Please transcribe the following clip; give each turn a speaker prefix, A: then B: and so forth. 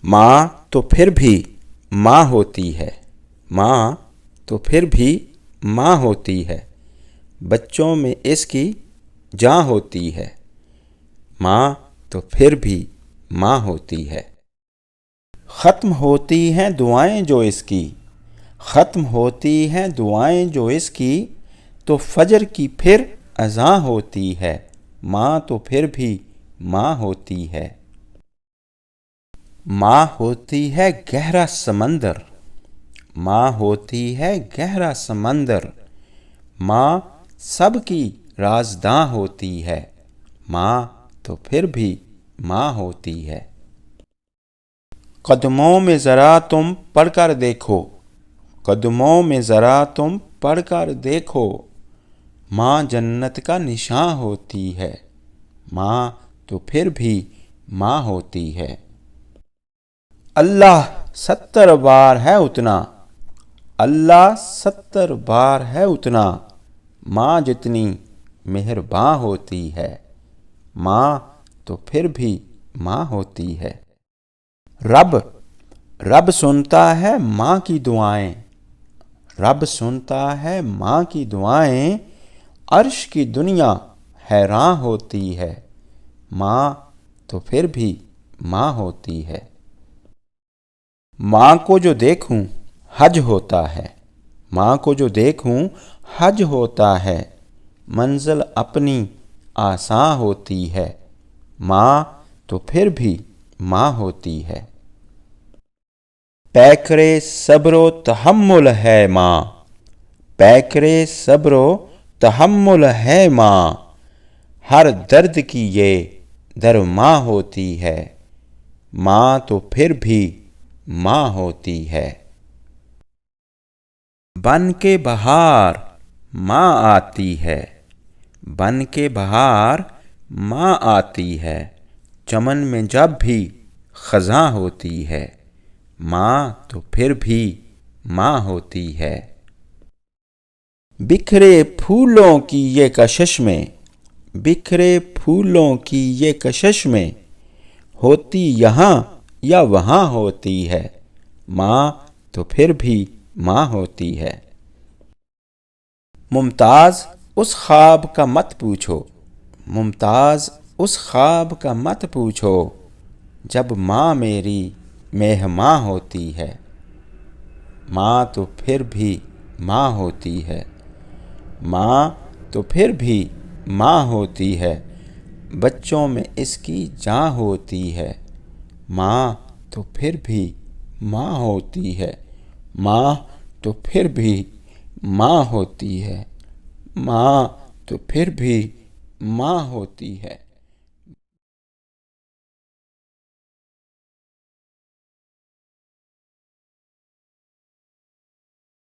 A: माँ तो फिर भी माँ होती है, माँ तो फिर भी माँ होती है, बच्चों में इसकी जान होती है, माँ तो फिर भी माँ होती है। ख़त्म होती हैं दुआएं जो इसकी, ख़त्म होती हैं दुआएं जो इसकी, तो फजर की फिर अज़ां होती है, माँ तो फिर भी माँ होती है। माँ होती है गहरा समंदर, माँ होती है गहरा समंदर, माँ सबकी राज़दां होती है, माँ तो फिर भी माँ होती है। कदमों में ज़रा तुम पढ़ कर देखो, कदमों में ज़रा तुम पढ़ कर देखो, माँ जन्नत का निशान होती है, माँ तो फिर भी माँ होती है। अल्लाह 70 बार है उतना, अल्लाह 70 बार है उतना, माँ जितनी मेहरबान होती है, माँ तो फिर भी माँ होती है। रब सुनता है माँ की दुआएं, रब सुनता है माँ की दुआएं, अर्श की दुनिया हैरान होती है, माँ तो फिर भी माँ होती है। माँ को जो देखूं हज होता है, माँ को जो देखूं हज होता है, मंजिल अपनी आसान होती है, माँ तो फिर भी माँ होती है। पैकरे सब्रो तहम्मुल है माँ, पैकरे सब्रो तहम्मुल है माँ, हर दर्द की ये दरमां होती है, माँ तो फिर भी माँ होती है। बन के बहार माँ आती है, बन के बहार माँ आती है, चमन में जब भी ख़ज़ां होती है, माँ तो फिर भी माँ होती है। बिखरे फूलों की ये कशिश में, बिखरे फूलों की ये कशिश में, होती यहाँ या वहाँ होती है, माँ तो फिर भी माँ होती है। मुमताज़ उस ख्वाब का मत पूछो, मुमताज़ उस ख्वाब का मत पूछो, जब माँ मेरी मेहमां होती है, माँ तो फिर भी माँ होती है, माँ तो फिर भी माँ होती है, बच्चों में इसकी जान होती है, माँ तो फिर भी माँ होती है, माँ तो फिर भी माँ होती है, माँ तो फिर भी माँ होती है।